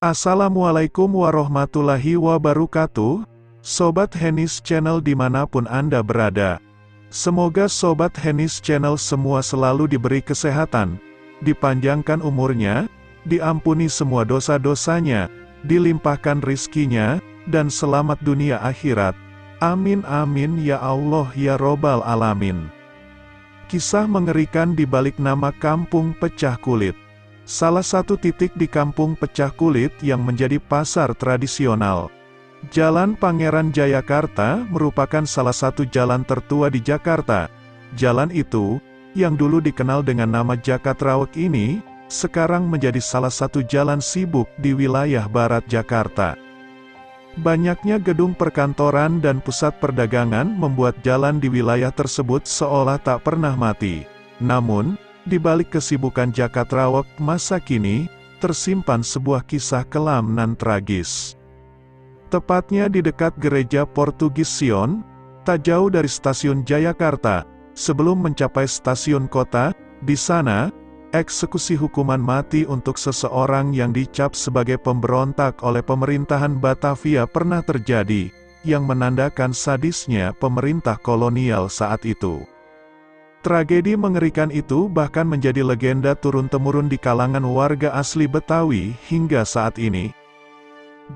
Assalamualaikum warahmatullahi wabarakatuh, Sobat Henis Channel dimanapun Anda berada. Semoga Sobat Henis Channel semua selalu diberi kesehatan, dipanjangkan umurnya, diampuni semua dosa-dosanya, dilimpahkan rizkinya, dan selamat dunia akhirat. Amin amin ya Allah ya Robbal Alamin. Kisah mengerikan di balik nama Kampung Pecah Kulit. Salah satu titik di Kampung Pecah Kulit yang menjadi pasar tradisional. Jalan Pangeran Jayakarta merupakan salah satu jalan tertua di Jakarta. Jalan itu, yang dulu dikenal dengan nama Jakatrawek ini, sekarang menjadi salah satu jalan sibuk di wilayah barat Jakarta. Banyaknya gedung perkantoran dan pusat perdagangan membuat jalan di wilayah tersebut seolah tak pernah mati. Namun, di balik kesibukan Jakatrawek masa kini, tersimpan sebuah kisah kelam nan tragis. Tepatnya di dekat gereja Portugis Sion, tak jauh dari stasiun Jayakarta, sebelum mencapai stasiun kota, di sana, eksekusi hukuman mati untuk seseorang yang dicap sebagai pemberontak oleh pemerintahan Batavia pernah terjadi, yang menandakan sadisnya pemerintah kolonial saat itu. Tragedi mengerikan itu bahkan menjadi legenda turun-temurun di kalangan warga asli Betawi hingga saat ini.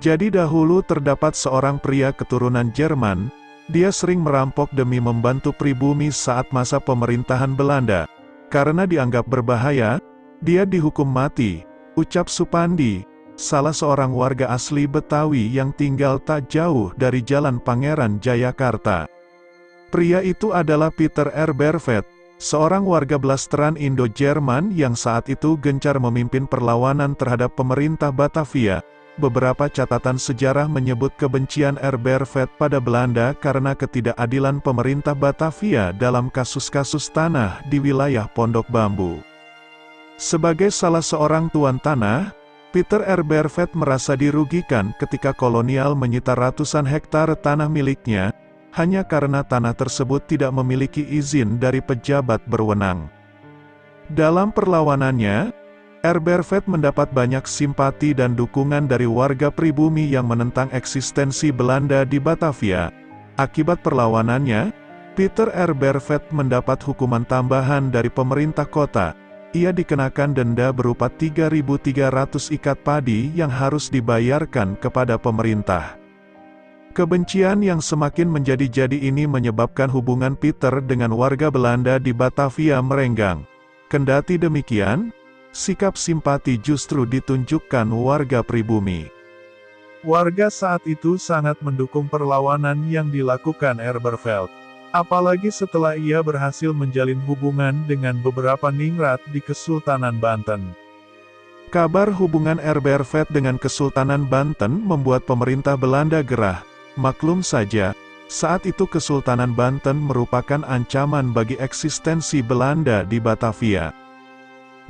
Jadi dahulu terdapat seorang pria keturunan Jerman, dia sering merampok demi membantu pribumi saat masa pemerintahan Belanda. Karena dianggap berbahaya, dia dihukum mati, ucap Supandi, salah seorang warga asli Betawi yang tinggal tak jauh dari Jalan Pangeran Jayakarta. Pria itu adalah Pieter Erbervet, seorang warga blasteran Indo-Jerman yang saat itu gencar memimpin perlawanan terhadap pemerintah Batavia. Beberapa catatan sejarah menyebut kebencian Erbervet pada Belanda karena ketidakadilan pemerintah Batavia dalam kasus-kasus tanah di wilayah Pondok Bambu. Sebagai salah seorang tuan tanah, Pieter Erbervet merasa dirugikan ketika kolonial menyita ratusan hektar tanah miliknya, hanya karena tanah tersebut tidak memiliki izin dari pejabat berwenang. Dalam perlawanannya, Erbervet mendapat banyak simpati dan dukungan dari warga pribumi yang menentang eksistensi Belanda di Batavia. Akibat perlawanannya, Pieter Erbervet mendapat hukuman tambahan dari pemerintah kota. Ia dikenakan denda berupa 3.300 ikat padi yang harus dibayarkan kepada pemerintah. Kebencian yang semakin menjadi-jadi ini menyebabkan hubungan Pieter dengan warga Belanda di Batavia merenggang. Kendati demikian, sikap simpati justru ditunjukkan warga pribumi. Warga saat itu sangat mendukung perlawanan yang dilakukan Erbervet. Apalagi setelah ia berhasil menjalin hubungan dengan beberapa ningrat di Kesultanan Banten. Kabar hubungan Erbervet dengan Kesultanan Banten membuat pemerintah Belanda gerah. Maklum saja, saat itu Kesultanan Banten merupakan ancaman bagi eksistensi Belanda di Batavia.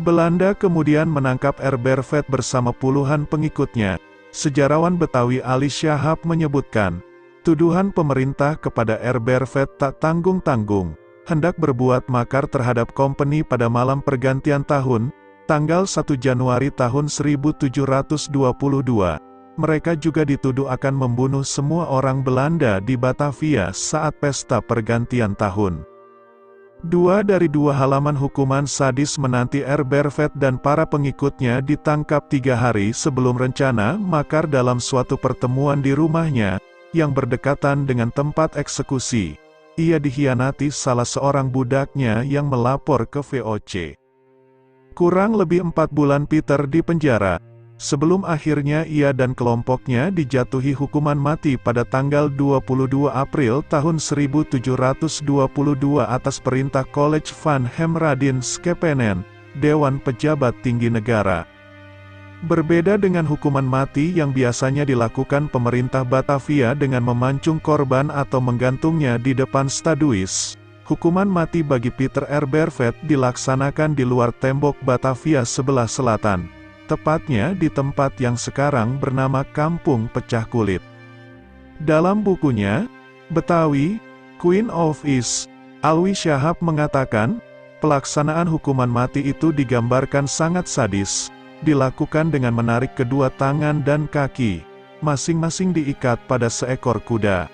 Belanda kemudian menangkap Erbervet bersama puluhan pengikutnya. Sejarawan Betawi Ali Syahab menyebutkan, tuduhan pemerintah kepada Erbervet tak tanggung-tanggung, hendak berbuat makar terhadap kompeni pada malam pergantian tahun, tanggal 1 Januari tahun 1722. Mereka juga dituduh akan membunuh semua orang Belanda di Batavia saat pesta pergantian tahun. 2 dari 2 halaman hukuman sadis menanti Erbervet dan para pengikutnya ditangkap 3 hari sebelum rencana makar dalam suatu pertemuan di rumahnya, yang berdekatan dengan tempat eksekusi. Ia dikhianati salah seorang budaknya yang melapor ke VOC. Kurang lebih 4 bulan Pieter di penjara, sebelum akhirnya ia dan kelompoknya dijatuhi hukuman mati pada tanggal 22 April tahun 1722 atas perintah College van Hemradin Schepenen, Dewan Pejabat Tinggi Negara. Berbeda dengan hukuman mati yang biasanya dilakukan pemerintah Batavia dengan memancung korban atau menggantungnya di depan Staduis, hukuman mati bagi Pieter Erbervet dilaksanakan di luar tembok Batavia sebelah selatan. Tepatnya di tempat yang sekarang bernama Kampung Pecah Kulit. Dalam bukunya, Betawi, Queen of East, Alwi Syahab mengatakan, pelaksanaan hukuman mati itu digambarkan sangat sadis. dilakukan dengan menarik kedua tangan dan kaki, masing-masing diikat pada seekor kuda.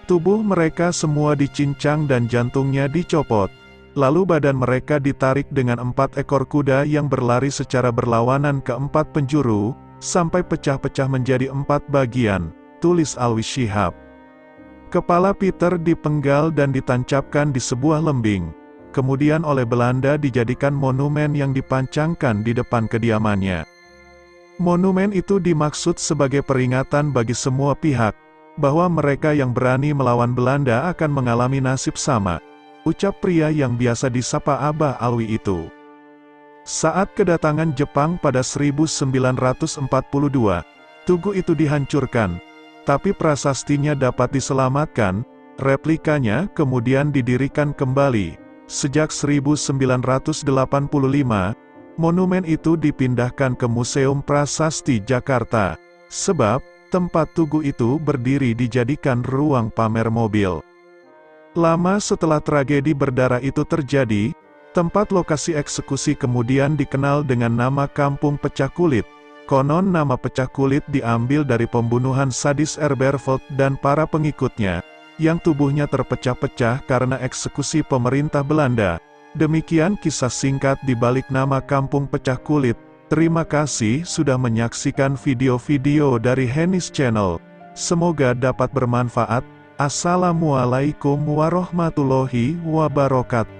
Tubuh mereka semua dicincang dan jantungnya dicopot, lalu badan mereka ditarik dengan 4 ekor kuda yang berlari secara berlawanan ke 4 penjuru, sampai pecah-pecah menjadi 4 bagian, tulis Alwi Shihab. Kepala Peter dipenggal dan ditancapkan di sebuah lembing, kemudian oleh Belanda dijadikan monumen yang dipancangkan di depan kediamannya. Monumen itu dimaksud sebagai peringatan bagi semua pihak, bahwa mereka yang berani melawan Belanda akan mengalami nasib sama, ucap pria yang biasa disapa Abah Alwi itu. Saat kedatangan Jepang pada 1942, tugu itu dihancurkan, tapi prasastinya dapat diselamatkan, replikanya kemudian didirikan kembali. Sejak 1985, monumen itu dipindahkan ke Museum Prasasti Jakarta, sebab tempat tugu itu berdiri dijadikan ruang pamer mobil. Lama setelah tragedi berdarah itu terjadi, tempat lokasi eksekusi kemudian dikenal dengan nama Kampung Pecah Kulit. Konon nama Pecah Kulit diambil dari pembunuhan sadis Herberveld dan para pengikutnya, yang tubuhnya terpecah-pecah karena eksekusi pemerintah Belanda. Demikian kisah singkat di balik nama Kampung Pecah Kulit. Terima kasih sudah menyaksikan video-video dari Hennis Channel. Semoga dapat bermanfaat. Assalamualaikum warahmatullahi wabarakatuh.